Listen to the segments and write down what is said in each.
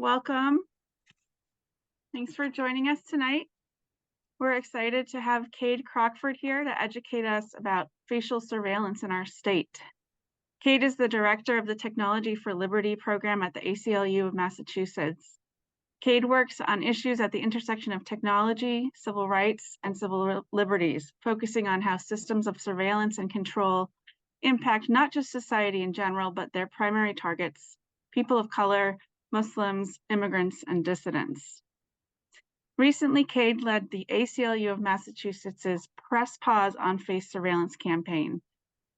Welcome. Thanks for joining us tonight. We're excited to have Kade Crockford here to educate us about facial surveillance in our state. Kade is the director of the Technology for Liberty program at the ACLU of Massachusetts. Kade works on issues at the intersection of technology, civil rights, and civil liberties, focusing on how systems of surveillance and control impact not just society in general, but their primary targets, people of color, Muslims, immigrants, and dissidents. Recently, Kade led the ACLU of Massachusetts' Press Pause on Face Surveillance campaign,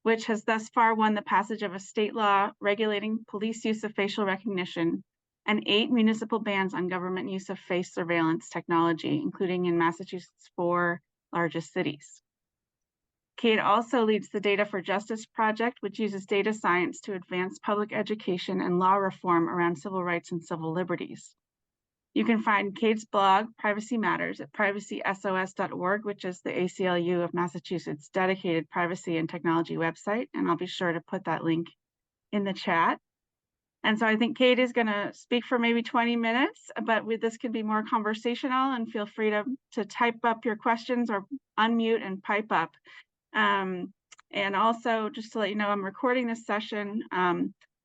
which has thus far won the passage of a state law regulating police use of facial recognition and 8 municipal bans on government use of face surveillance technology, including in Massachusetts' 4 largest cities. Kade also leads the Data for Justice project, which uses data science to advance public education and law reform around civil rights and civil liberties. You can find Kade's blog, Privacy Matters, at privacysos.org, which is the ACLU of Massachusetts' dedicated privacy and technology website, and I'll be sure to put that link in the chat. And so I think Kade is going to speak for maybe 20 minutes, but this could be more conversational, and feel free to type up your questions or unmute and pipe up. And also, just to let you know, I'm recording this session.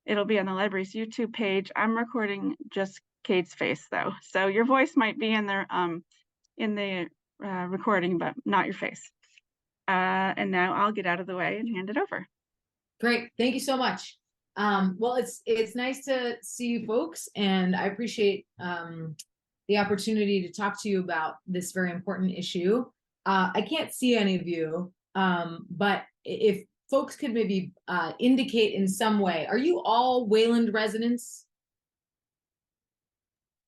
It'll be on the library's YouTube page. I'm recording just Kade's face, though, so your voice might be in the recording, but not your face. And now I'll get out of the way and hand it over. Great, thank you so much. Well, it's nice to see you folks, and I appreciate the opportunity to talk to you about this very important issue. I can't see any of you, but if folks could maybe indicate in some way, are you all Wayland residents?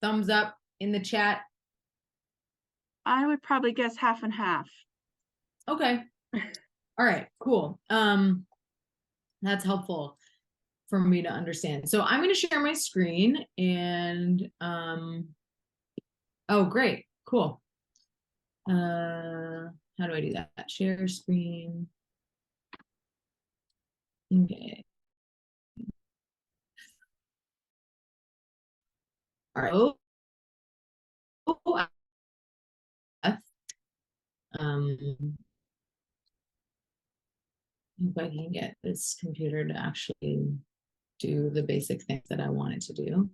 Thumbs up in the chat. I would probably guess half and half. Okay. All right, cool. That's helpful for me to understand. So I'm going to share my screen and oh, great, cool. How do I do that? Share screen. Okay. All right. If I can get this computer to actually do the basic things that I want it to do.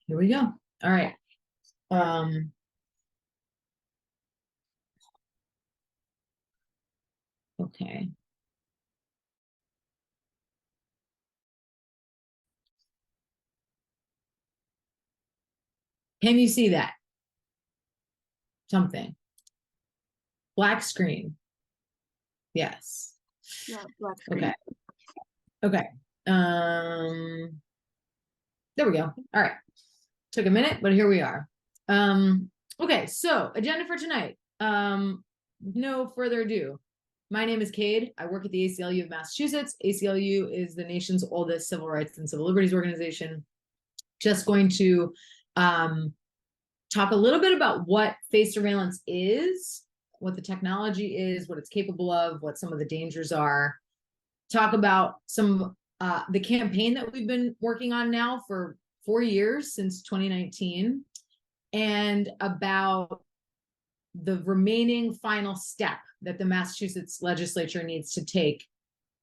Here we go. All right. Okay. Can you see that? Something. Black screen. Yes. Yeah, black screen. Okay. Okay. There we go. All right. Took a minute, but here we are. Okay, so agenda for tonight. No further ado. My name is Kade. I work at the ACLU of Massachusetts. ACLU is the nation's oldest civil rights and civil liberties organization. Just going to talk a little bit about what face surveillance is, what the technology is, what it's capable of, what some of the dangers are. Talk about some the campaign that we've been working on now for 4 years, since 2019, and about the remaining final step that the Massachusetts legislature needs to take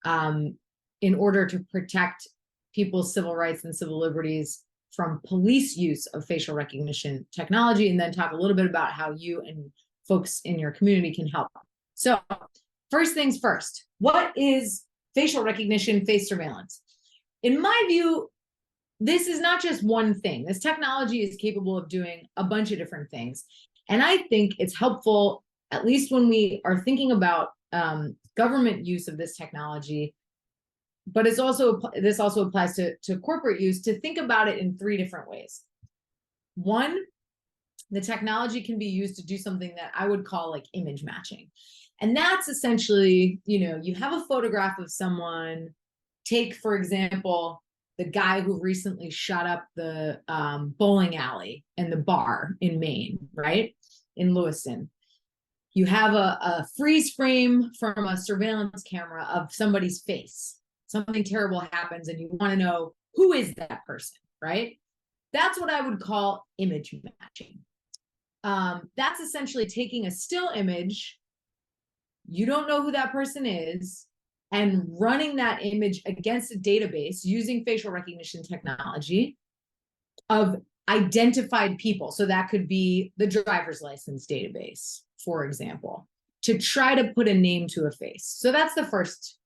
in order to protect people's civil rights and civil liberties from police use of facial recognition technology, and then talk a little bit about how you and folks in your community can help. So first things first, what is facial recognition face surveillance? In my view, this is not just one thing. This technology is capable of doing a bunch of different things. And I think it's helpful, at least when we are thinking about government use of this technology, but this also applies to corporate use, to think about it in 3 different ways. One, the technology can be used to do something that I would call like image matching. And that's essentially, you have a photograph of someone. Take, for example, the guy who recently shot up the bowling alley and the bar in Maine, right? In Lewiston. You have a freeze frame from a surveillance camera of somebody's face. Something terrible happens and you want to know who is that person, right? That's what I would call image matching. That's essentially taking a still image, you don't know who that person is, and running that image against a database using facial recognition technology of identified people. So that could be the driver's license database, for example, to try to put a name to a face. So that's the first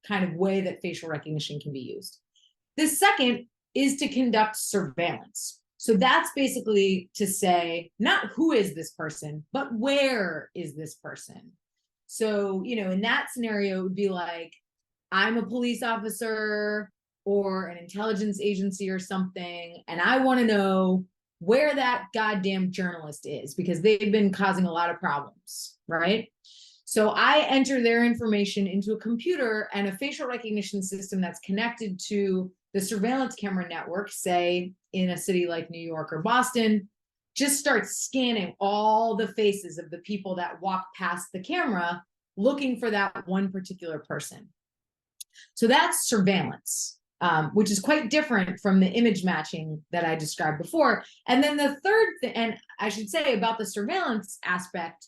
kind of way that facial recognition can be used. The second is to conduct surveillance. So that's basically to say, not who is this person, but where is this person? So, in that scenario, it would be like, I'm a police officer or an intelligence agency or something, and I want to know where that goddamn journalist is because they've been causing a lot of problems, right? So I enter their information into a computer, and a facial recognition system that's connected to the surveillance camera network, say in a city like New York or Boston, just starts scanning all the faces of the people that walk past the camera, looking for that one particular person. So that's surveillance, which is quite different from the image matching that I described before. And then the third thing, and I should say about the surveillance aspect,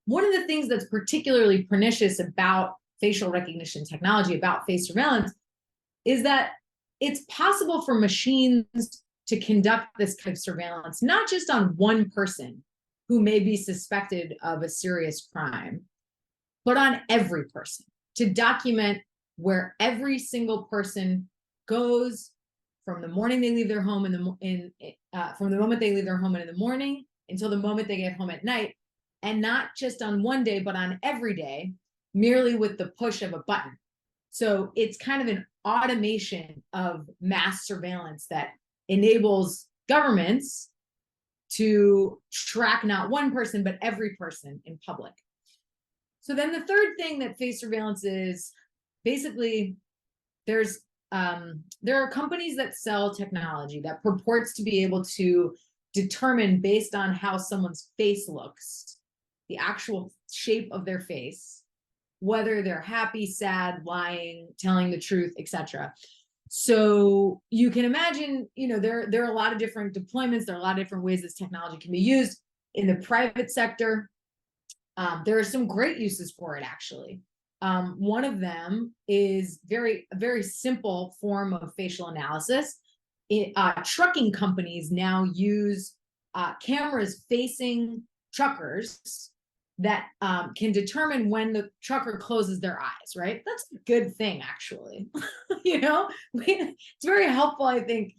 one of the things that's particularly pernicious about facial recognition technology, about face surveillance, is that it's possible for machines to conduct this kind of surveillance, not just on one person who may be suspected of a serious crime, but on every person, to document where every single person goes from the morning they leave their home from the moment they leave their home in the morning until the moment they get home at night, and not just on one day, but on every day, merely with the push of a button. So it's kind of an automation of mass surveillance that enables governments to track not one person, but every person in public. So then the third thing that face surveillance is, basically, there are companies that sell technology that purports to be able to determine, based on how someone's face looks, the actual shape of their face, whether they're happy, sad, lying, telling the truth, etc. So you can imagine, there are a lot of different deployments. There are a lot of different ways this technology can be used in the private sector. There are some great uses for it, actually. One of them is a very simple form of facial analysis. Trucking companies now use cameras facing truckers that can determine when the trucker closes their eyes, right? That's a good thing, actually. It's very helpful, I think,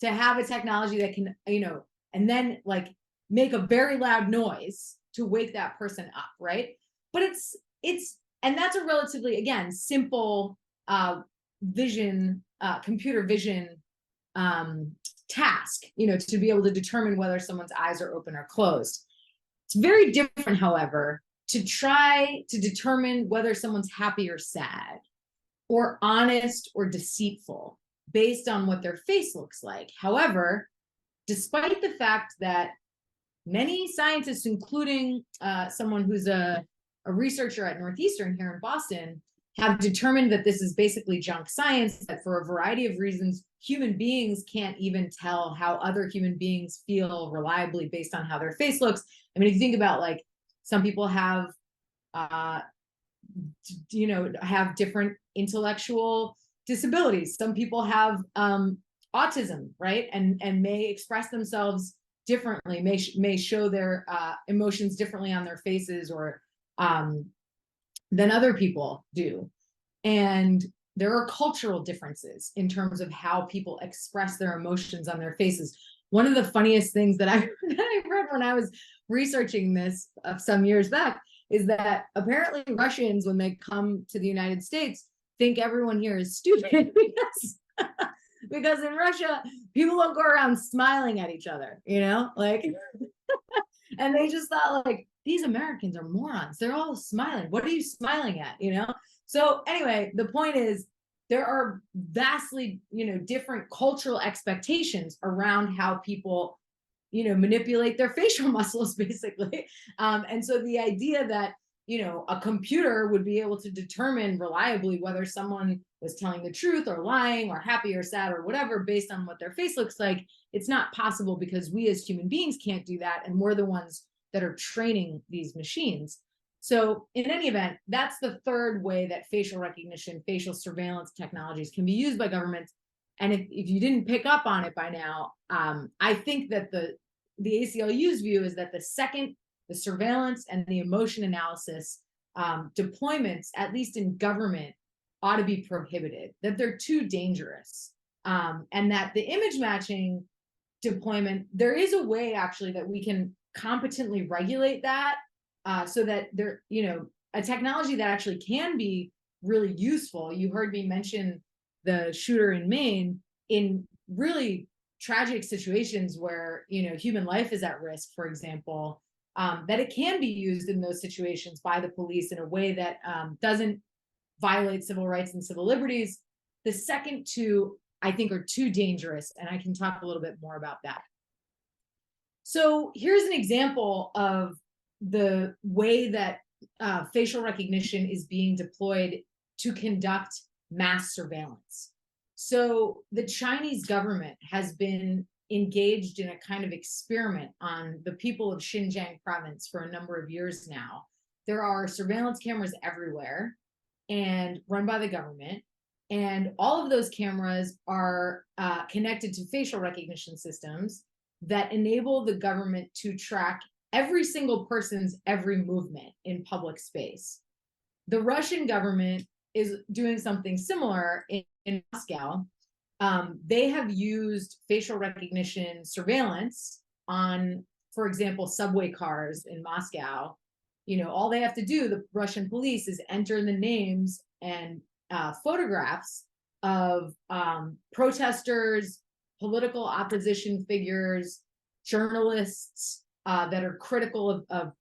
to have a technology that can, and then like make a very loud noise to wake that person up, right? But and that's a relatively, again, simple computer vision task, to be able to determine whether someone's eyes are open or closed. It's very different, however, to try to determine whether someone's happy or sad, or honest or deceitful, based on what their face looks like. However, despite the fact that many scientists, including someone who's a researcher at Northeastern here in Boston, have determined that this is basically junk science, that for a variety of reasons, human beings can't even tell how other human beings feel reliably based on how their face looks. I mean, if you think about, like, some people have, have different intellectual disabilities. Some people have autism, right? And may express themselves differently, may show their emotions differently on their faces, or than other people do. And there are cultural differences in terms of how people express their emotions on their faces. One of the funniest things that I read when I was researching this some years back is that apparently Russians, when they come to the United States, think everyone here is stupid because in Russia, people don't go around smiling at each other, like, and they just thought, like, these Americans are morons. They're all smiling. What are you smiling at? So anyway, the point is, there are vastly, different cultural expectations around how people, manipulate their facial muscles, basically. And so the idea that a computer would be able to determine reliably whether someone was telling the truth or lying or happy or sad or whatever based on what their face looks like. It's not possible because we as human beings can't do that, and we're the ones that are training these machines. So in any event, that's the third way that facial recognition, facial surveillance technologies can be used by governments. And if you didn't pick up on it by now, I think that the ACLU's view is that the second the surveillance and the emotion analysis deployments, at least in government, ought to be prohibited, that they're too dangerous. And that the image matching deployment, there is a way actually that we can competently regulate that so that there, a technology that actually can be really useful. You heard me mention the shooter in Maine. In really tragic situations where human life is at risk, for example, that it can be used in those situations by the police in a way that doesn't violate civil rights and civil liberties. The second two, I think, are too dangerous, and I can talk a little bit more about that. So here's an example of the way that facial recognition is being deployed to conduct mass surveillance. So the Chinese government has been engaged in a kind of experiment on the people of Xinjiang province for a number of years now. There are surveillance cameras everywhere and run by the government. And all of those cameras are connected to facial recognition systems that enable the government to track every single person's every movement in public space. The Russian government is doing something similar in Moscow. They have used facial recognition surveillance on, for example, subway cars in Moscow. All they have to do, the Russian police, is enter the names and photographs of protesters, political opposition figures, journalists that are critical of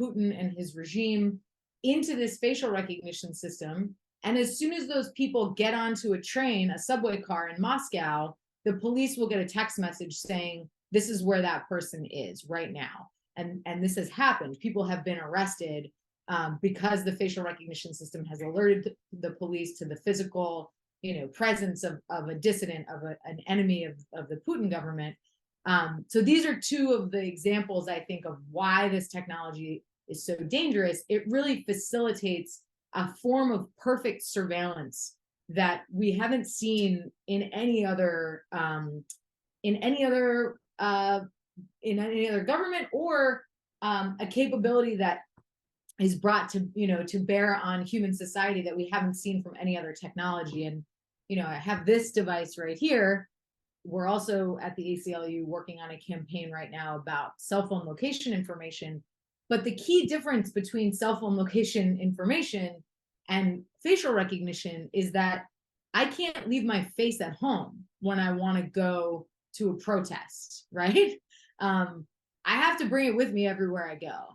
Putin and his regime into this facial recognition system. And as soon as those people get onto a train, a subway car in Moscow, the police will get a text message saying, this is where that person is right now. And this has happened. People have been arrested because the facial recognition system has alerted the police to the physical, presence of a dissident, of an enemy of the Putin government. So these are two of the examples, I think, of why this technology is so dangerous. It really facilitates a form of perfect surveillance that we haven't seen in any other government, or a capability that is brought to bear on human society that we haven't seen from any other technology. And I have this device right here. We're also at the ACLU working on a campaign right now about cell phone location information. But the key difference between cell phone location information and facial recognition is that I can't leave my face at home when I want to go to a protest, right? I have to bring it with me everywhere I go.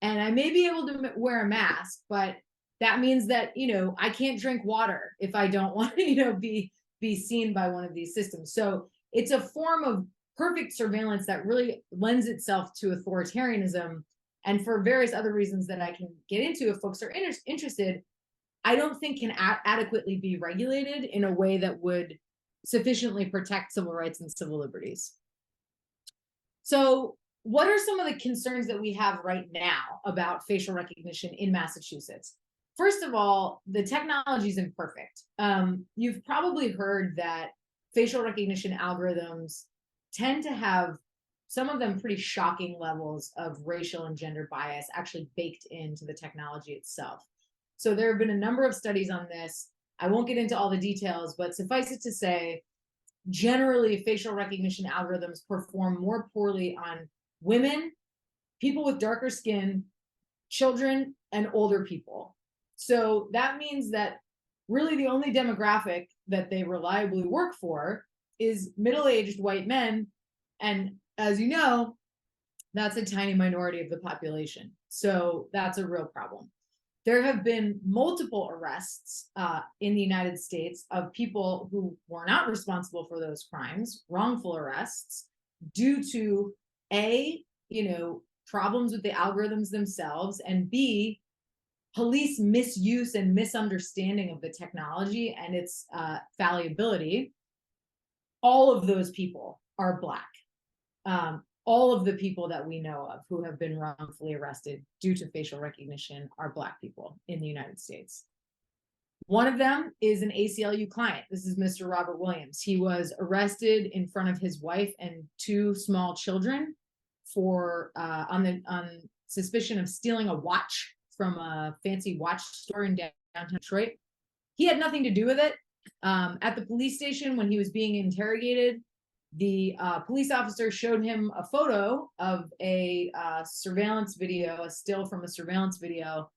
And I may be able to wear a mask, but that means that, I can't drink water if I don't want to, be seen by one of these systems. So it's a form of perfect surveillance that really lends itself to authoritarianism. And for various other reasons that I can get into if folks are interested, I don't think can adequately be regulated in a way that would sufficiently protect civil rights and civil liberties. So what are some of the concerns that we have right now about facial recognition in Massachusetts? First of all, the technology is imperfect. You've probably heard that facial recognition algorithms tend to have, some of them, pretty shocking levels of racial and gender bias actually baked into the technology itself. So there have been a number of studies on this. I won't get into all the details, but suffice it to say, generally, facial recognition algorithms perform more poorly on women, people with darker skin, children, and older people. So that means that really the only demographic that they reliably work for is middle-aged white men. And as you know, that's a tiny minority of the population. So that's a real problem. There have been multiple arrests in the United States of people who were not responsible for those crimes, wrongful arrests, due to A, problems with the algorithms themselves, and B, police misuse and misunderstanding of the technology and its fallibility, all of those people are Black. All of the people that we know of who have been wrongfully arrested due to facial recognition are Black people in the United States. One of them is an ACLU client. This is Mr. Robert Williams. He was arrested in front of his wife and 2 small children for on suspicion of stealing a watch from a fancy watch store in downtown Detroit. He had nothing to do with it. At the police station, when he was being interrogated, the police officer showed him a photo of a surveillance video, a still from a surveillance video,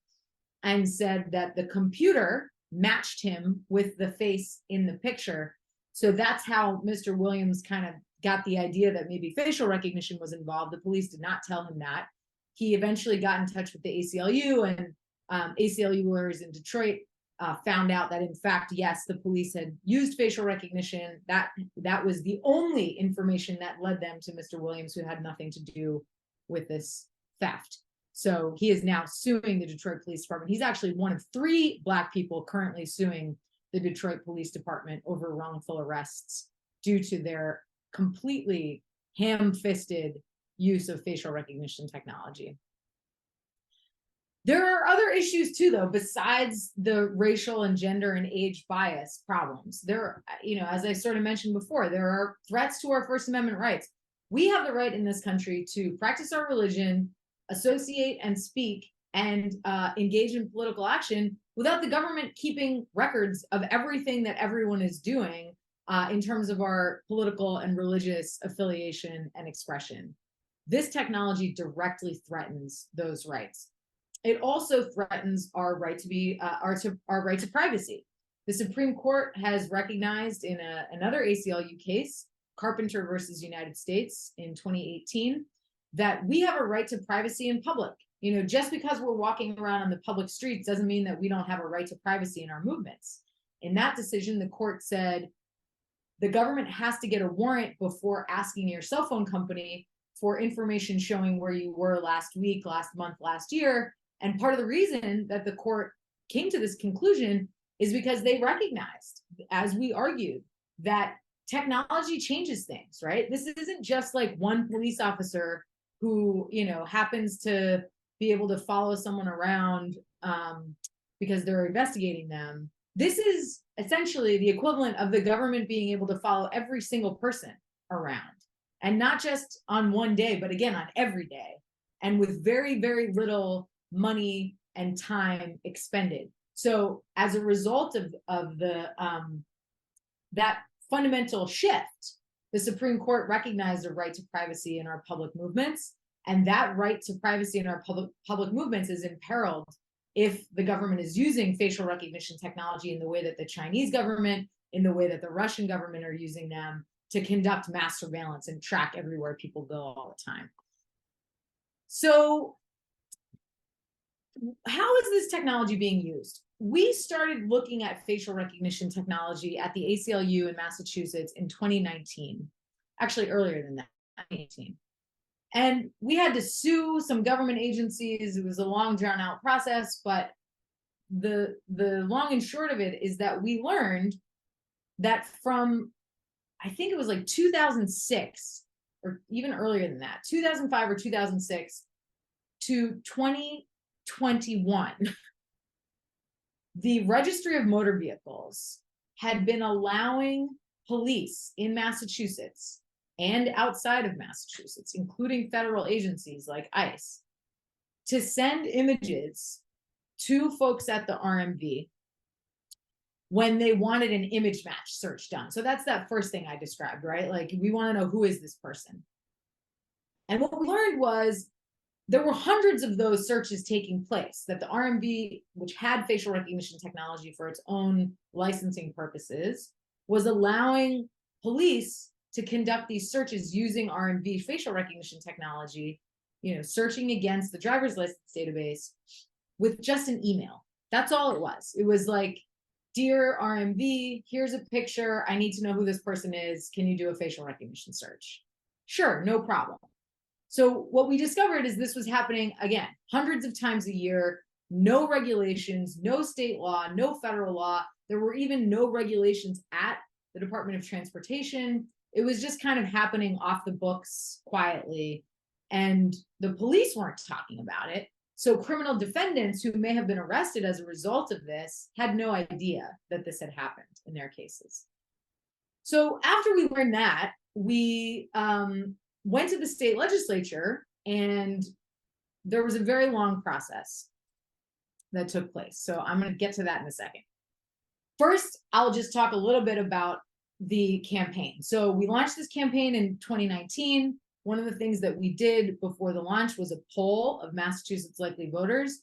and said that the computer matched him with the face in the picture. So that's how Mr. Williams kind of got the idea that maybe facial recognition was involved. The police did not tell him that. He eventually got in touch with the ACLU, and ACLU lawyers in Detroit found out that, in fact, yes, the police had used facial recognition. That was the only information that led them to Mr. Williams, who had nothing to do with this theft. So he is now suing the Detroit Police Department. He's actually one of 3 Black people currently suing the Detroit Police Department over wrongful arrests due to their completely ham-fisted use of facial recognition technology. There are other issues too, though, besides the racial and gender and age bias problems. There, as I sort of mentioned before, there are threats to our First Amendment rights. We have the right in this country to practice our religion, associate and speak, and engage in political action without the government keeping records of everything that everyone is doing in terms of our political and religious affiliation and expression. This technology directly threatens those rights. It also threatens our right to be our right to privacy. The Supreme Court has recognized in another ACLU case, Carpenter versus United States in 2018, that we have a right to privacy in public. Just because we're walking around on the public streets doesn't mean that we don't have a right to privacy in our movements. In that decision, the court said the government has to get a warrant before asking your cell phone company for information showing where you were last week, last month, last year. And part of the reason that the court came to this conclusion is because they recognized, as we argued, that technology changes things, right? This isn't just like one police officer who, happens to be able to follow someone around because they're investigating them. This is essentially the equivalent of the government being able to follow every single person around, and not just on one day, but again, on every day, and with very, very little money and time expended. So as a result of the that fundamental shift, the Supreme Court recognized a right to privacy in our public movements, and that right to privacy in our public movements is imperiled if the government is using facial recognition technology in the way that the Chinese government, in the way that the Russian government are using them to conduct mass surveillance and track everywhere people go all the time. So how is this technology being used? We started looking at facial recognition technology at the ACLU in Massachusetts in 2019, actually earlier than that, 2018. And we had to sue some government agencies. It was a long, drawn out process, but the long and short of it is that we learned that from, I think it was like 2006, or even earlier than that, 2005 or 2006 to 2021, the Registry of Motor Vehicles had been allowing police in Massachusetts and outside of Massachusetts, including federal agencies like ICE, to send images to folks at the RMV when they wanted an image match search done. So that's that first thing I described, right? Like, we want to know, who is this person? And what we learned was there were hundreds of those searches taking place, that the RMV, which had facial recognition technology for its own licensing purposes, was allowing police to conduct these searches using RMV facial recognition technology, searching against the driver's license database with just an email. That's all it was. It was like, dear RMV, here's a picture. I need to know who this person is. Can you do a facial recognition search? Sure, no problem. So what we discovered is this was happening, again, hundreds of times a year. no regulations, no state law, no federal law. There were even no regulations at the Department of Transportation. It was just kind of happening off the books quietly. And the police weren't talking about it. So criminal defendants who may have been arrested as a result of this had no idea that this had happened in their cases. So after we learned that, we went to the state legislature, and there was a very long process that took place. So I'm going to get to that in a second. First, I'll just talk a little bit about the campaign. So we launched this campaign in 2019. One of the things that we did before the launch was a poll of Massachusetts likely voters.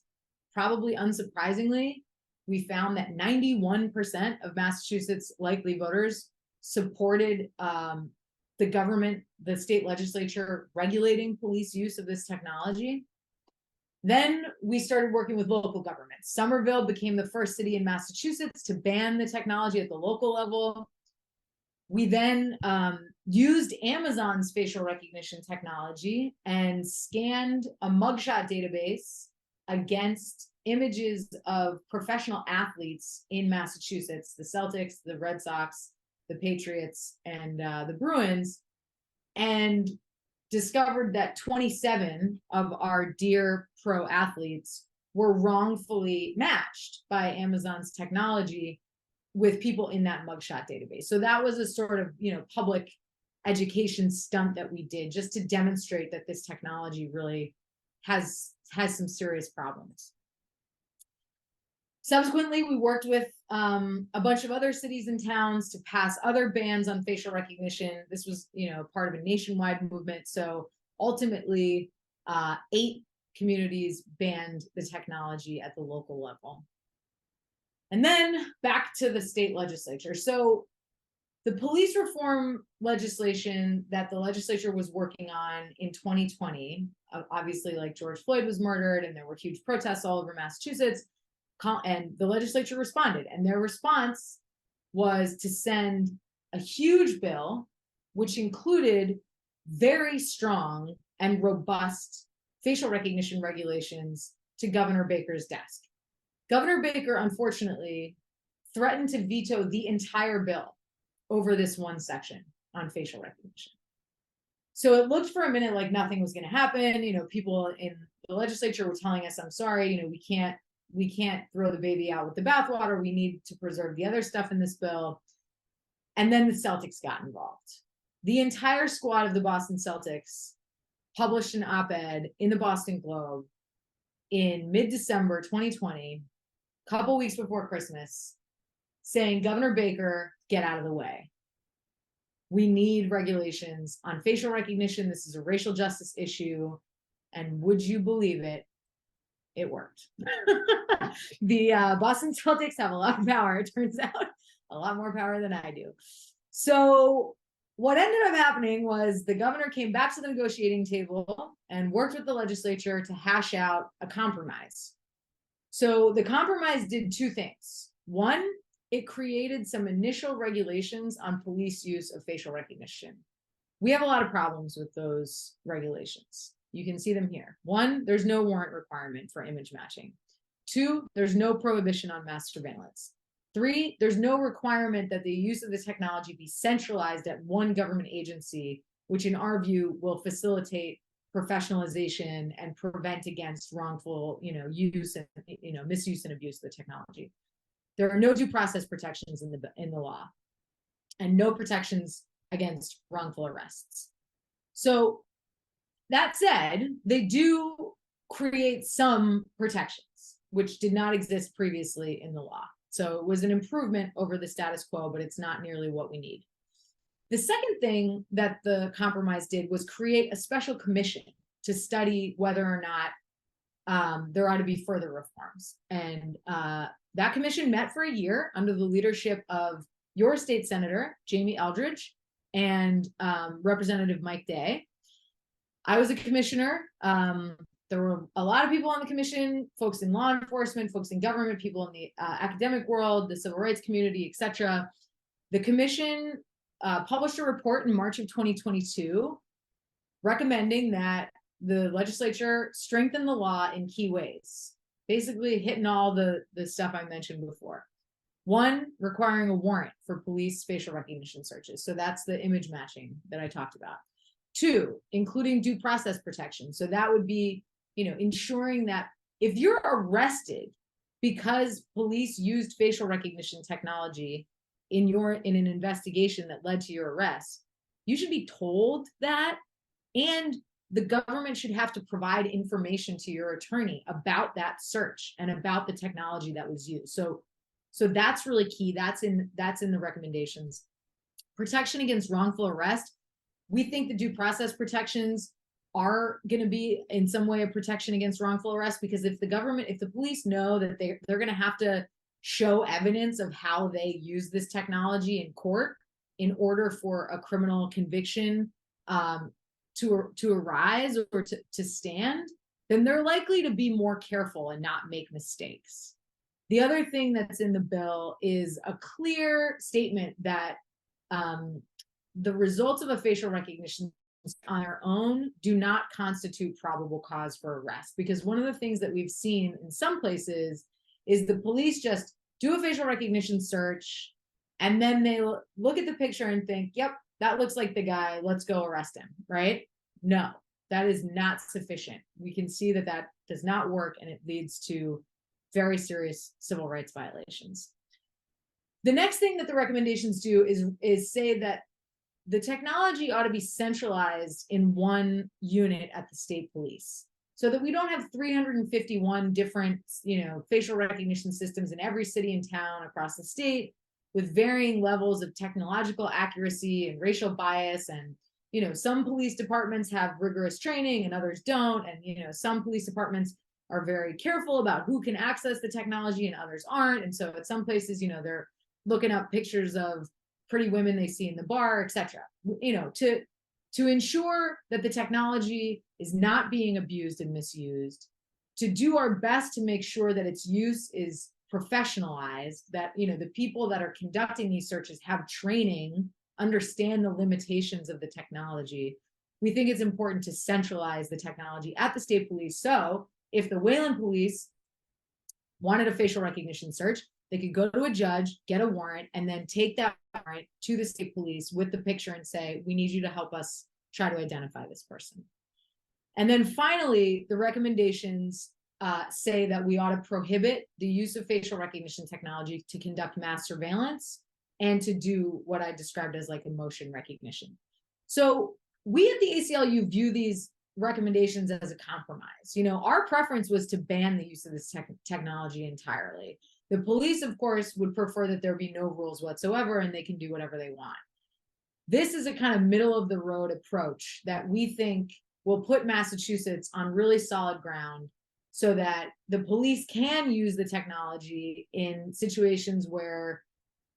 Probably unsurprisingly, we found that 91% of Massachusetts likely voters supported the government, the state legislature, regulating police use of this technology. Then we started working with local governments. Somerville became the first city in Massachusetts to ban the technology at the local level. We then used Amazon's facial recognition technology and scanned a mugshot database against images of professional athletes in Massachusetts, the Celtics, the Red Sox, the Patriots, and the Bruins, and discovered that 27 of our dear pro athletes were wrongfully matched by Amazon's technology with people in that mugshot database. So that was a sort of, public education stunt that we did just to demonstrate that this technology really has some serious problems. Subsequently, we worked with a bunch of other cities and towns to pass other bans on facial recognition. This was, part of a nationwide movement. So ultimately, 8 communities banned the technology at the local level. And then back to the state legislature. So the police reform legislation that the legislature was working on in 2020, obviously, like, George Floyd was murdered and there were huge protests all over Massachusetts. And the legislature responded, and their response was to send a huge bill, which included very strong and robust facial recognition regulations, to Governor Baker's desk. Governor Baker, unfortunately, threatened to veto the entire bill over this one section on facial recognition. So it looked for a minute like nothing was going to happen. People in the legislature were telling us, I'm sorry, we can't throw the baby out with the bathwater. We need to preserve the other stuff in this bill. And then the Celtics got involved. The entire squad of the Boston Celtics published an op-ed in the Boston Globe in mid-December 2020, a couple weeks before Christmas, saying, Governor Baker, get out of the way. We need regulations on facial recognition. This is a racial justice issue. And would you believe it? It worked. The Boston Celtics have a lot of power, it turns out, a lot more power than I do. So what ended up happening was the governor came back to the negotiating table and worked with the legislature to hash out a compromise. So the compromise did 2 things. One, it created some initial regulations on police use of facial recognition. We have a lot of problems with those regulations. You can see them here. 1, there's no warrant requirement for image matching. 2, there's no prohibition on mass surveillance. 3, there's no requirement that the use of the technology be centralized at one government agency, which in our view will facilitate professionalization and prevent against wrongful, use and, misuse and abuse of the technology. There are no due process protections in the law, and no protections against wrongful arrests. So that said, they do create some protections, which did not exist previously in the law. So it was an improvement over the status quo, but it's not nearly what we need. The second thing that the compromise did was create a special commission to study whether or not there ought to be further reforms. And that commission met for a year under the leadership of your state senator, Jamie Eldridge, and Representative Mike Day. I was a commissioner. There were a lot of people on the commission, folks in law enforcement, folks in government, people in the academic world, the civil rights community, etc. The commission published a report in March of 2022 recommending that the legislature strengthen the law in key ways. basically hitting all the stuff I mentioned before. One, requiring a warrant for police facial recognition searches. So that's the image matching that I talked about. Two, including due process protection. So that would be, ensuring that if you're arrested because police used facial recognition technology in an investigation that led to your arrest, you should be told that, and the government should have to provide information to your attorney about that search and about the technology that was used. So that's really key. That's in the recommendations. Protection against wrongful arrest. We think the due process protections are going to be in some way a protection against wrongful arrest, because if the police know that they're going to have to show evidence of how they use this technology in court in order for a criminal conviction to arise or to stand, then they're likely to be more careful and not make mistakes. The other thing that's in the bill is a clear statement that the results of a facial recognition on their own do not constitute probable cause for arrest. Because one of the things that we've seen in some places is the police just do a facial recognition search, and then they look at the picture and think, yep, that looks like the guy, let's go arrest him, right? No, that is not sufficient. We can see that that does not work, and it leads to very serious civil rights violations. The next thing that the recommendations do is say that the technology ought to be centralized in one unit at the state police, so that we don't have 351 different, facial recognition systems in every city and town across the state with varying levels of technological accuracy and racial bias. And, some police departments have rigorous training and others don't. And, some police departments are very careful about who can access the technology and others aren't. And so at some places, they're looking up pictures of pretty women they see in the bar, etc. To ensure that the technology is not being abused and misused, to do our best to make sure that its use is professionalized, that the people that are conducting these searches have training, understand the limitations of the technology. We think it's important to centralize the technology at the state police. So if the Wayland police wanted a facial recognition search, they could go to a judge, get a warrant, and then take that warrant to the state police with the picture and say, we need you to help us try to identify this person. And then finally, the recommendations say that we ought to prohibit the use of facial recognition technology to conduct mass surveillance and to do what I described as like emotion recognition. So we at the ACLU view these recommendations as a compromise. Our preference was to ban the use of this technology entirely. The police, of course, would prefer that there be no rules whatsoever and they can do whatever they want. This is a kind of middle of the road approach that we think will put Massachusetts on really solid ground, so that the police can use the technology in situations where,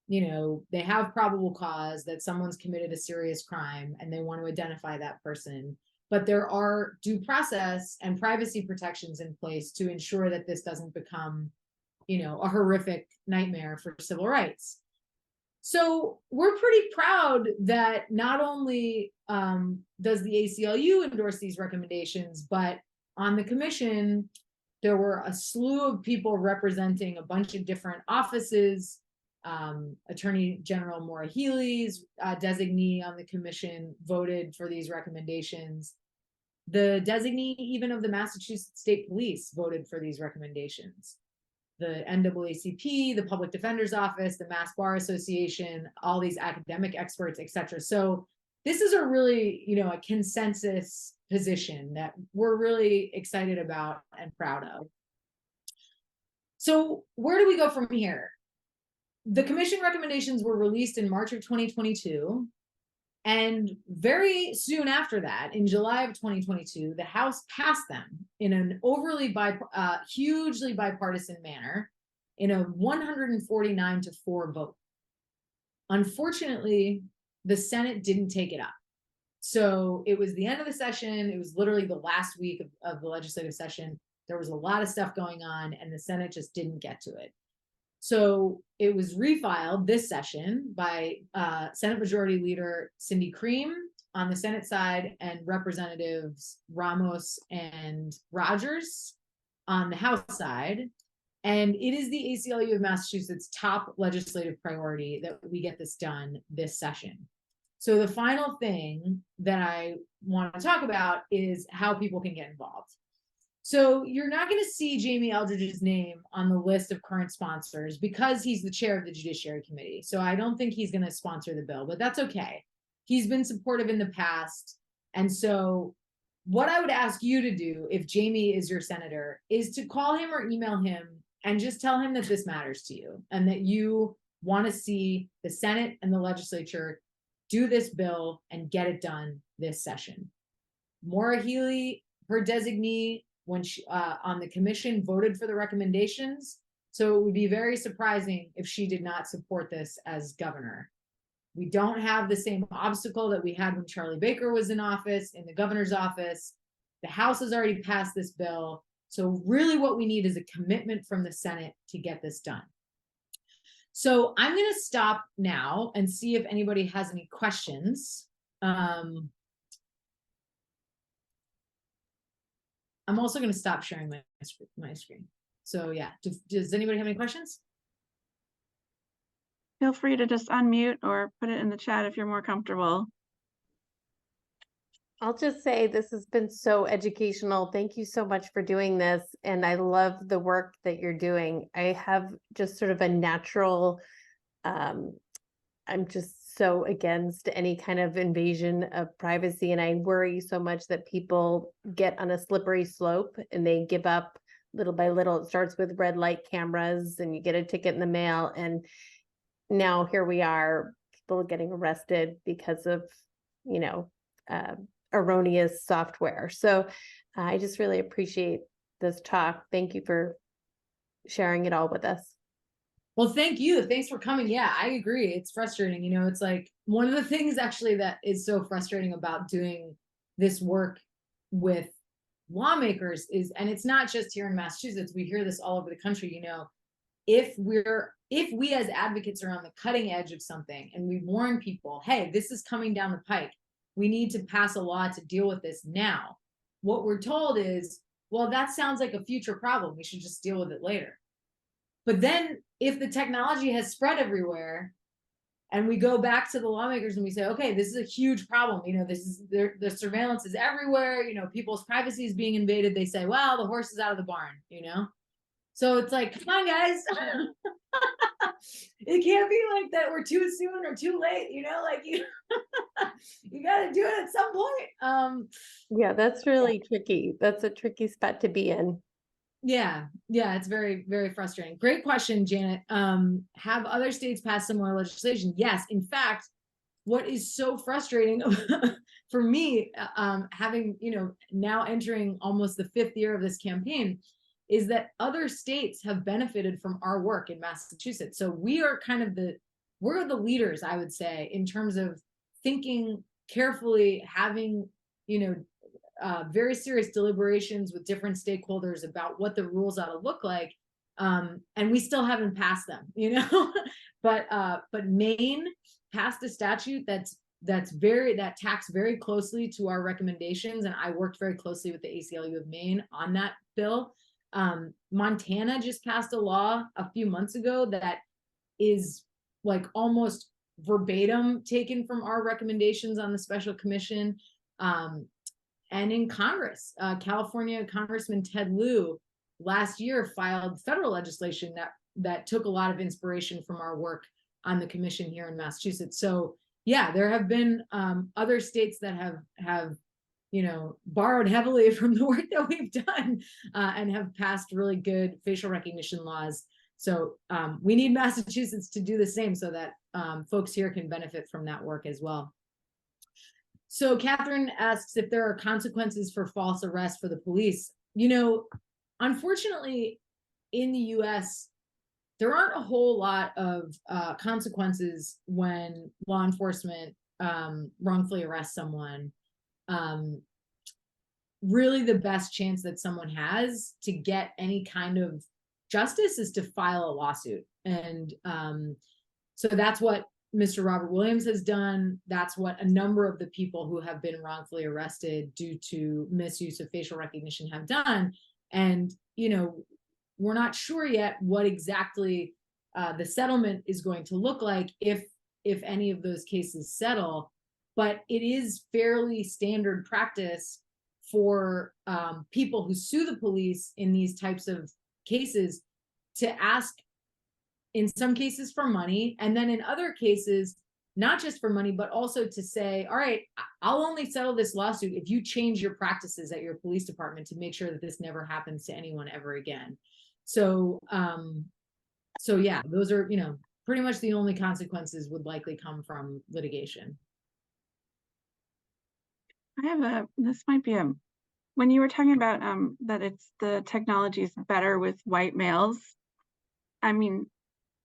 they have probable cause that someone's committed a serious crime and they want to identify that person. But there are due process and privacy protections in place to ensure that this doesn't become a horrific nightmare for civil rights. So we're pretty proud that not only does the ACLU endorse these recommendations, but on the commission, there were a slew of people representing a bunch of different offices. Attorney General Maura Healey's designee on the commission voted for these recommendations. The designee even of the Massachusetts State Police voted for these recommendations. The NAACP, the Public Defender's Office, the Mass Bar Association, all these academic experts, etc. So this is a really, a consensus position that we're really excited about and proud of. So where do we go from here? The commission recommendations were released in March of 2022. And very soon after that, in July of 2022, the House passed them in an hugely bipartisan manner in a 149-4 vote. Unfortunately, the Senate didn't take it up. So it was the end of the session. It was literally the last week of the legislative session. There was a lot of stuff going on, and the Senate just didn't get to it. So it was refiled this session by Senate Majority Leader Cindy Cream on the Senate side and Representatives Ramos and Rogers on the House side. And it is the ACLU of Massachusetts' top legislative priority that we get this done this session. So the final thing that I want to talk about is how people can get involved. So you're not going to see Jamie Eldridge's name on the list of current sponsors because he's the chair of the Judiciary Committee. So I don't think he's going to sponsor the bill, but that's okay. He's been supportive in the past. And so what I would ask you to do if Jamie is your senator is to call him or email him and just tell him that this matters to you and that you want to see the Senate and the legislature do this bill and get it done this session. Maura Healey, her designee, when she on the commission, voted for the recommendations. So it would be very surprising if she did not support this as governor. We don't have the same obstacle that we had when Charlie Baker was in office, in the governor's office. The House has already passed this bill. So really what we need is a commitment from the Senate to get this done. So I'm going to stop now and see if anybody has any questions. I'm also going to stop sharing my screen. So yeah, does anybody have any questions? Feel free to just unmute or put it in the chat if you're more comfortable. I'll just say this has been so educational. Thank you so much for doing this. And I love the work that you're doing. I have just sort of a natural, I'm just so against any kind of invasion of privacy. And I worry so much that people get on a slippery slope and they give up little by little. It starts with red light cameras and you get a ticket in the mail. And now here we are, people getting arrested because of, erroneous software. So I just really appreciate this talk. Thank you for sharing it all with us. Well, thank you. Thanks for coming. Yeah, I agree. It's frustrating. It's like one of the things actually that is so frustrating about doing this work with lawmakers is, and it's not just here in Massachusetts, we hear this all over the country, if we as advocates are on the cutting edge of something and we warn people, hey, this is coming down the pike, we need to pass a law to deal with this now. What we're told is, well, that sounds like a future problem. We should just deal with it later. But then if the technology has spread everywhere and we go back to the lawmakers and we say, okay, this is a huge problem. The surveillance is everywhere. People's privacy is being invaded. They say, well, the horse is out of the barn, So it's like, come on, guys. It can't be like that we're too soon or too late, you got to do it at some point. Yeah, that's really tricky. That's a tricky spot to be in. Yeah, it's very, very frustrating. Great question, Janet. Have other states passed similar legislation? Yes. In fact, what is so frustrating for me, having, now entering almost the 5th year of this campaign, is that other states have benefited from our work in Massachusetts. So we are kind of we're the leaders, I would say, in terms of thinking carefully, having, very serious deliberations with different stakeholders about what the rules ought to look like. And we still haven't passed them, but Maine passed a statute that tacks very closely to our recommendations. And I worked very closely with the ACLU of Maine on that bill. Montana just passed a law a few months ago that is like almost verbatim taken from our recommendations on the special commission. And in Congress, California Congressman Ted Lieu last year filed federal legislation that took a lot of inspiration from our work on the commission here in Massachusetts. So yeah, there have been other states that have borrowed heavily from the work that we've done and have passed really good facial recognition laws. So we need Massachusetts to do the same so that folks here can benefit from that work as well. So Catherine asks if there are consequences for false arrest for the police. Unfortunately, in the US, there aren't a whole lot of consequences when law enforcement wrongfully arrests someone. Really the best chance that someone has to get any kind of justice is to file a lawsuit. And so that's what Mr. Robert Williams has done. That's what a number of the people who have been wrongfully arrested due to misuse of facial recognition have done. And we're not sure yet what exactly the settlement is going to look like if any of those cases settle, but it is fairly standard practice for people who sue the police in these types of cases to ask, in some cases for money, and then in other cases, not just for money, but also to say, all right, I'll only settle this lawsuit if you change your practices at your police department to make sure that this never happens to anyone ever again. So, so yeah, those are, pretty much the only consequences would likely come from litigation. This might be when you were talking about that the technology is better with white males. I mean,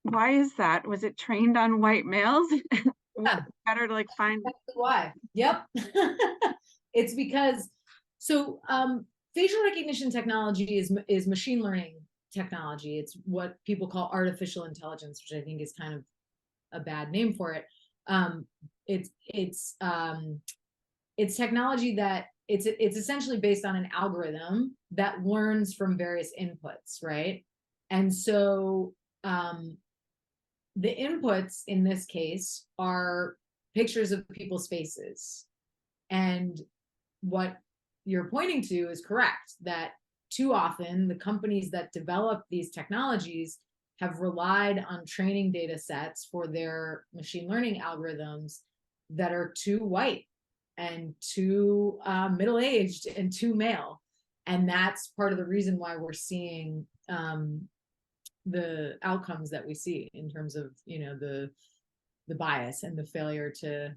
why is that? Was it trained on white males? Yeah. Better to find. That's why. Yep. It's because, so facial recognition technology is machine learning technology. It's what people call artificial intelligence, which I think is kind of a bad name for it. It's technology that it's essentially based on an algorithm that learns from various inputs, right? And so the inputs in this case are pictures of people's faces. And what you're pointing to is correct, that too often the companies that develop these technologies have relied on training data sets for their machine learning algorithms that are too white and too middle-aged and too male. And that's part of the reason why we're seeing the outcomes that we see in terms of, the bias and the failure to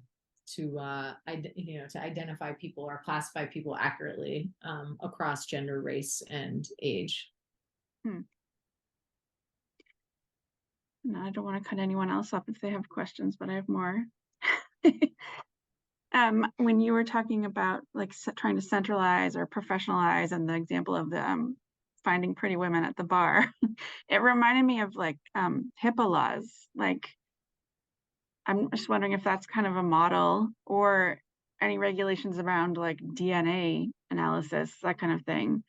identify people or classify people accurately across gender, race, and age. No, I don't want to cut anyone else off if they have questions, but I have more. When you were talking about trying to centralize or professionalize, and the example of the finding pretty women at the bar, it reminded me of HIPAA laws. I'm just wondering if that's kind of a model, or any regulations around DNA analysis, that kind of thing.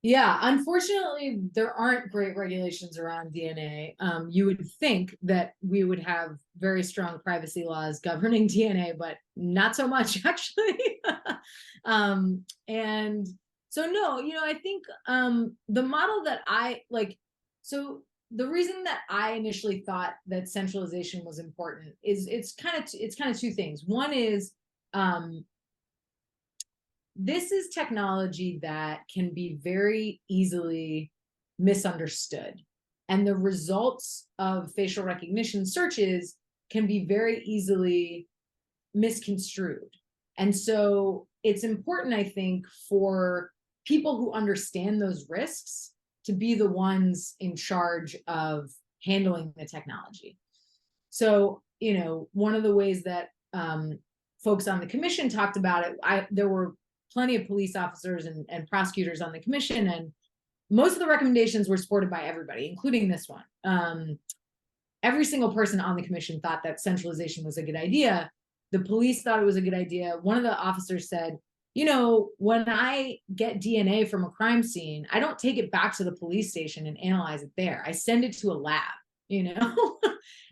Yeah, unfortunately, there aren't great regulations around DNA. You would think that we would have very strong privacy laws governing DNA, but not so much, actually. And so, no, I think the model that I like, so the reason that I initially thought that centralization was important is it's kind of two things. One is this is technology that can be very easily misunderstood. And the results of facial recognition searches can be very easily misconstrued. And so it's important, I think, for people who understand those risks to be the ones in charge of handling the technology. So, one of the ways that folks on the commission talked about it, there were plenty of police officers and prosecutors on the commission, and most of the recommendations were supported by everybody, including this one. Every single person on the commission thought that centralization was a good idea. The police thought it was a good idea. One of the officers said, when I get DNA from a crime scene, I don't take it back to the police station and analyze it there. I send it to a lab,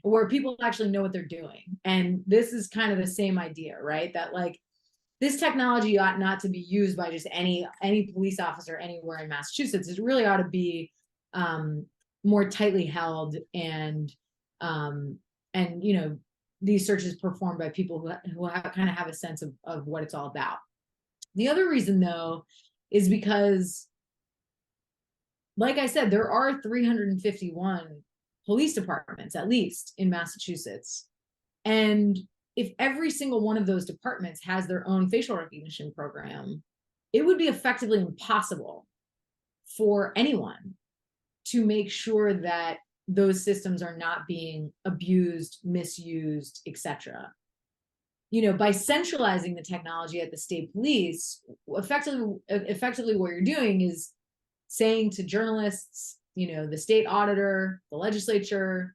where people actually know what they're doing. And this is kind of the same idea, right? That this technology ought not to be used by just any police officer anywhere in Massachusetts. It really ought to be more tightly held, and these searches performed by people who kind of have a sense of what it's all about. The other reason, though, is because, like I said, there are 351 police departments, at least, in Massachusetts. And if every single one of those departments has their own facial recognition program, it would be effectively impossible for anyone to make sure that those systems are not being abused, misused, etc. By centralizing the technology at the state police, effectively what you're doing is saying to journalists, the state auditor, the legislature,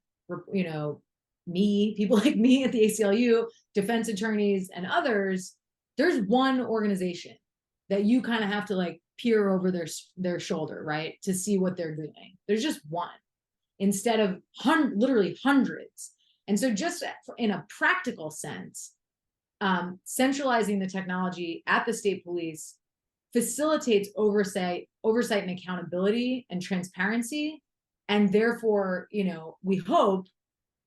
me, people like me at the ACLU, defense attorneys, and others, there's one organization that you kind of have to peer over their shoulder, right, to see what they're doing. There's just one instead of literally hundreds. And so just in a practical sense, centralizing the technology at the state police facilitates oversight and accountability and transparency, and therefore, we hope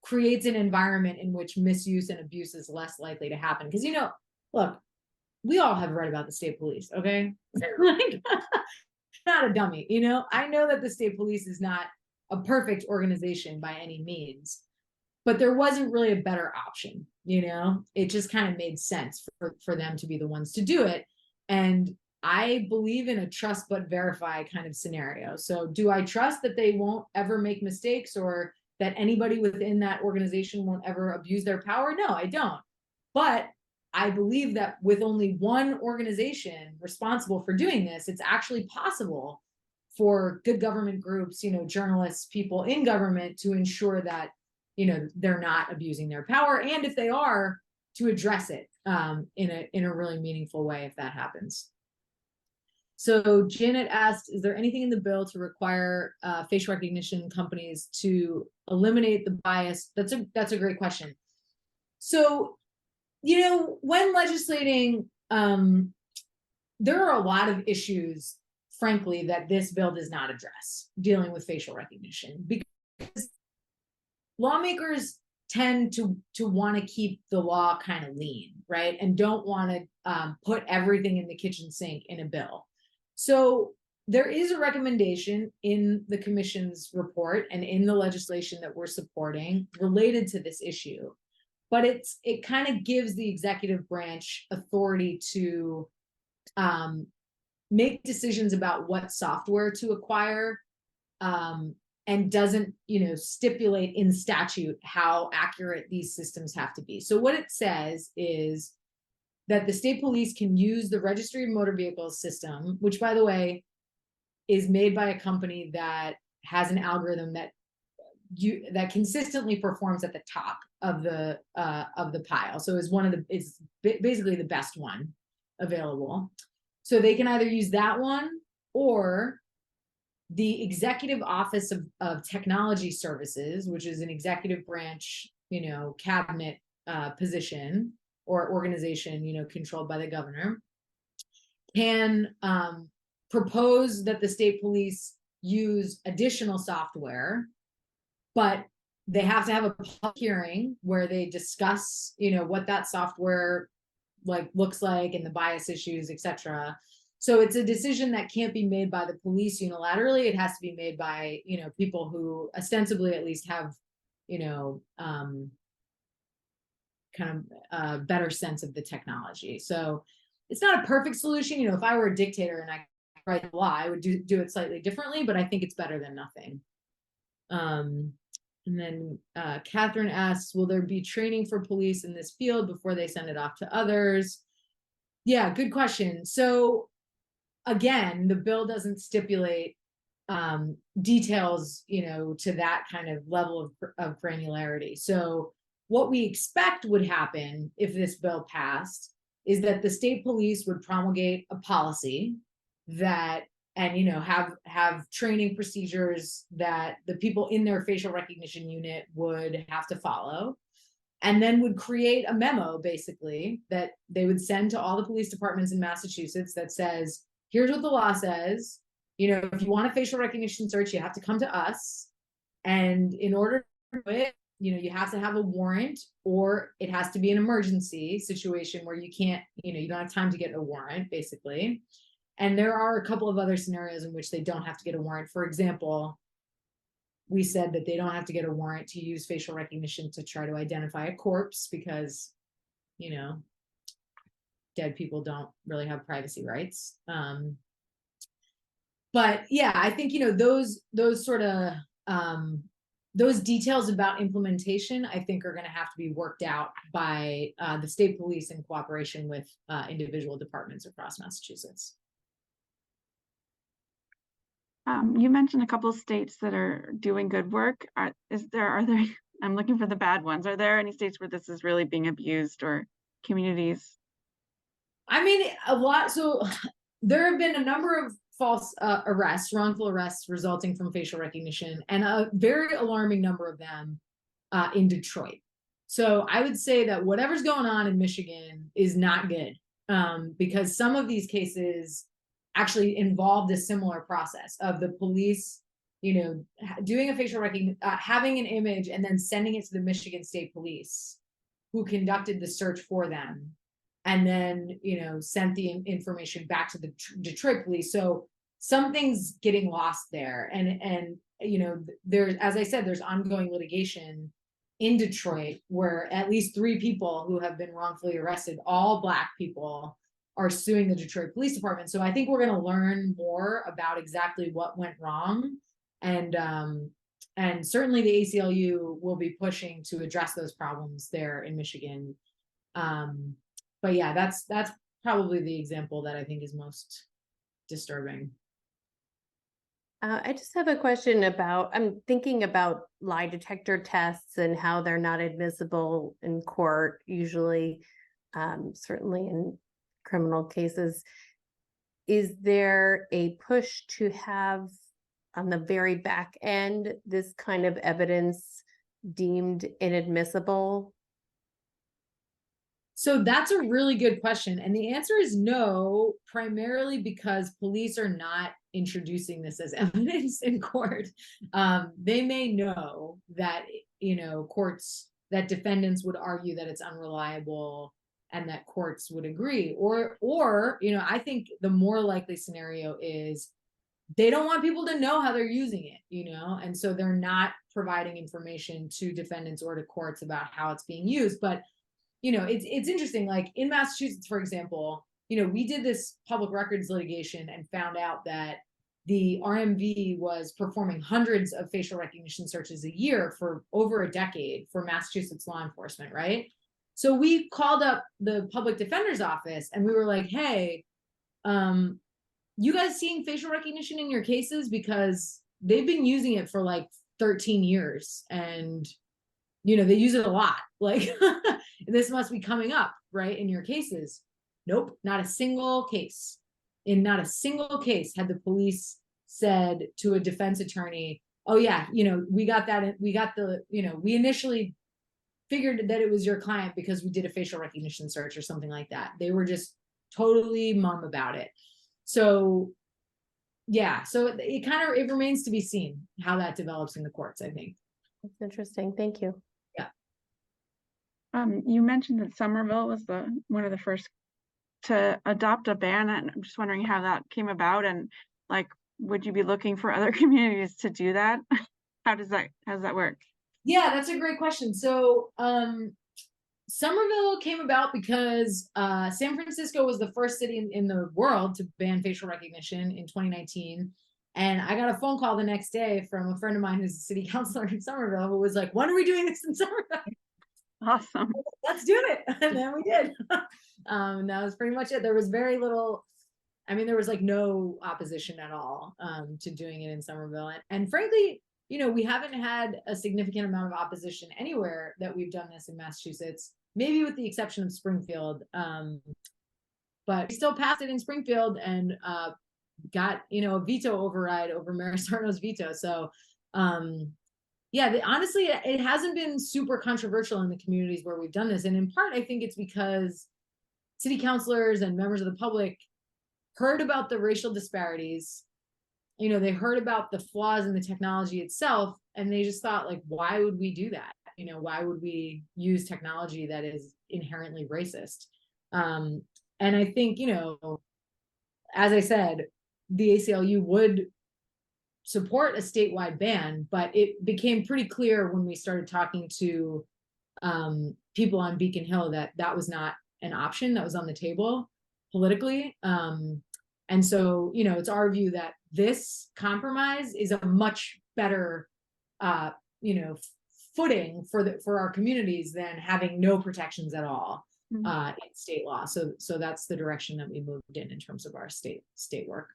creates an environment in which misuse and abuse is less likely to happen. Because, look, we all have read about the state police, okay? Like, not a dummy, I know that the state police is not a perfect organization by any means, but there wasn't really a better option, it just kind of made sense for them to be the ones to do it. And I believe in a trust but verify kind of scenario. So do I trust that they won't ever make mistakes, or that anybody within that organization won't ever abuse their power? No, I don't. But I believe that with only one organization responsible for doing this, it's actually possible for good government groups, journalists, people in government, to ensure that, they're not abusing their power. And if they are, to address it in a really meaningful way if that happens. So Janet asked, is there anything in the bill to require facial recognition companies to eliminate the bias? That's a great question. So, when legislating, there are a lot of issues, frankly, that this bill does not address dealing with facial recognition, because lawmakers tend to want to keep the law kind of lean, right? And don't want to put everything in the kitchen sink in a bill. So there is a recommendation in the commission's report and in the legislation that we're supporting related to this issue, but it kind of gives the executive branch authority to make decisions about what software to acquire, and doesn't, stipulate in statute how accurate these systems have to be. So what it says is that the state police can use the registry of motor vehicles system, which, by the way, is made by a company that has an algorithm that consistently performs at the top of the pile. So it's basically the best one available. So they can either use that one, or the Executive Office of Technology Services, which is an executive branch, cabinet position or organization, controlled by the governor, can propose that the state police use additional software, but they have to have a public hearing where they discuss, what that software looks like and the bias issues, etc. So it's a decision that can't be made by the police unilaterally. It has to be made by, people who ostensibly at least have, kind of a better sense of the technology. So it's not a perfect solution. If I were a dictator and I could write the law, I would do it slightly differently, but I think it's better than nothing. And then Catherine asks, will there be training for police in this field before they send it off to others? Yeah, good question. So again, the bill doesn't stipulate details, to that kind of level of granularity. So what we expect would happen if this bill passed is that the state police would promulgate a policy that, and have training procedures that the people in their facial recognition unit would have to follow, and then would create a memo basically that they would send to all the police departments in Massachusetts that says, here's what the law says, if you want a facial recognition search, you have to come to us, and in order to do it, you have to have a warrant, or it has to be an emergency situation where you can't, you don't have time to get a warrant basically. And there are a couple of other scenarios in which they don't have to get a warrant. For example, we said that they don't have to get a warrant to use facial recognition to try to identify a corpse because, dead people don't really have privacy rights. But yeah, I think, those sort of, those details about implementation, I think, are going to have to be worked out by the state police in cooperation with individual departments across Massachusetts. You mentioned a couple of states that are doing good work. Are there, I'm looking for the bad ones. Are there any states where this is really being abused, or communities? I mean, a lot. So there have been a number of false arrests, wrongful arrests resulting from facial recognition, and a very alarming number of them in Detroit. So I would say that whatever's going on in Michigan is not good, because some of these cases actually involved a similar process of the police, doing a facial recognition, having an image and then sending it to the Michigan State Police, who conducted the search for them, and then, sent the information back to the Detroit police. So something's getting lost there. And there's, as I said, there's ongoing litigation in Detroit where at least 3 people who have been wrongfully arrested, all Black people, are suing the Detroit Police Department. So I think we're going to learn more about exactly what went wrong. And certainly the ACLU will be pushing to address those problems there in Michigan. But yeah, that's probably the example that I think is most disturbing. I just have a question about, I'm thinking about lie detector tests and how they're not admissible in court, usually, certainly in criminal cases. Is there a push to have on the very back end this kind of evidence deemed inadmissible? So that's a really good question. And the answer is no, primarily because police are not introducing this as evidence in court. They may know that, courts, that defendants would argue that it's unreliable and that courts would agree. Or, I think the more likely scenario is they don't want people to know how they're using it, and so they're not providing information to defendants or to courts about how it's being used. But it's interesting, like in Massachusetts, for example, we did this public records litigation and found out that the RMV was performing hundreds of facial recognition searches a year for over a decade for Massachusetts law enforcement, right? So we called up the public defender's office and we were like, hey, you guys seeing facial recognition in your cases? Because they've been using it for like 13 years and they use it a lot. Like, this must be coming up, right, in your cases. Nope, not a single case. In not a single case had the police said to a defense attorney, oh yeah, we got that, we initially figured that it was your client because we did a facial recognition search or something like that. They were just totally mum about it. So yeah, so it remains to be seen how that develops in the courts, I think. That's interesting. Thank you. You mentioned that Somerville was one of the first to adopt a ban, and I'm just wondering how that came about, and like, would you be looking for other communities to do that? How does that work? Yeah, that's a great question. So Somerville came about because San Francisco was the first city in the world to ban facial recognition in 2019. And I got a phone call the next day from a friend of mine who's a city councilor in Somerville who was like, when are we doing this in Somerville? Awesome. Let's do it. And then we did. That was pretty much it. There was very little, there was like no opposition at all to doing it in Somerville. And frankly, we haven't had a significant amount of opposition anywhere that we've done this in Massachusetts, maybe with the exception of Springfield. But we still passed it in Springfield and got, a veto override over Mayor Sarno's veto. So yeah, honestly, it hasn't been super controversial in the communities where we've done this. And in part, I think it's because city councilors and members of the public heard about the racial disparities. They heard about the flaws in the technology itself, and they just thought, like, why would we do that? Why would we use technology that is inherently racist? And I think, as I said, the ACLU would support a statewide ban, but it became pretty clear when we started talking to people on Beacon Hill that was not an option that was on the table politically. And so, it's our view that this compromise is a much better, footing for our communities than having no protections at all in state law. So that's the direction that we moved in terms of our state work.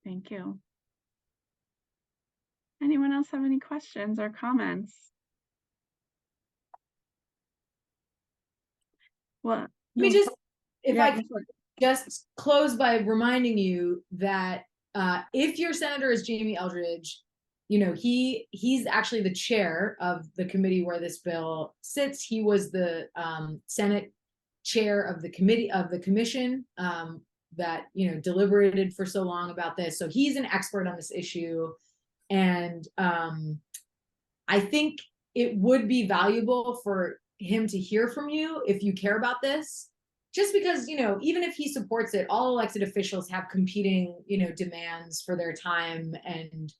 Thank you. Anyone else have any questions or comments? Well, Let me just, just close by reminding you that if your senator is Jamie Eldridge, you know, he's actually the chair of the committee where this bill sits. He was the Senate chair of the commission that, you know, deliberated for so long about this. So he's an expert on this issue. And I think it would be valuable for him to hear from you if you care about this. Just because, you know, even if he supports it, all elected officials have competing, you know, demands for their time and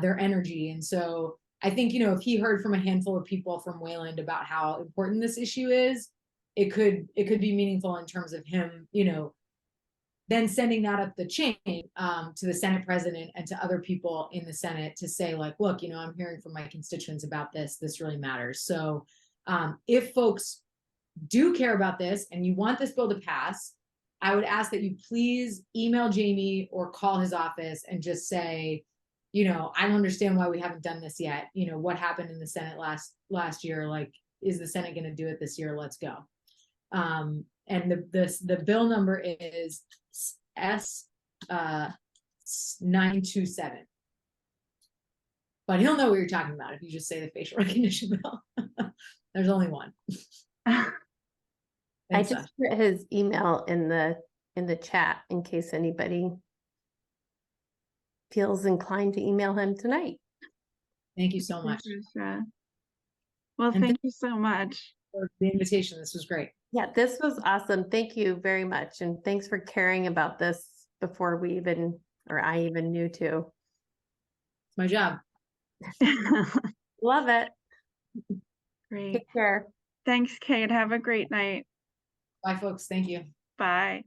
their energy. And so I think, you know, if he heard from a handful of people from Wayland about how important this issue is, it could be meaningful in terms of him, you know, then sending that up the chain to the Senate president and to other people in the Senate to say, like, look, you know, I'm hearing from my constituents about this. This really matters. So if folks do care about this and you want this bill to pass, I would ask that you please email Jamie or call his office and just say, you know, I don't understand why we haven't done this yet. You know, what happened in the Senate last year? Like, is the Senate going to do it this year? Let's go. And the bill number is S 927. But he'll know what you're talking about if you just say the facial recognition bill. There's only one. I just put his email in the chat in case anybody feels inclined to email him tonight. Thank you so much Well, And thank you so much. for the invitation. This was great. Yeah, this was awesome. Thank you very much. And thanks for caring about this before we even, or I even knew to. It's my job. Love it. Great. Take care. Thanks, Kate. Have a great night. Bye, folks. Thank you. Bye.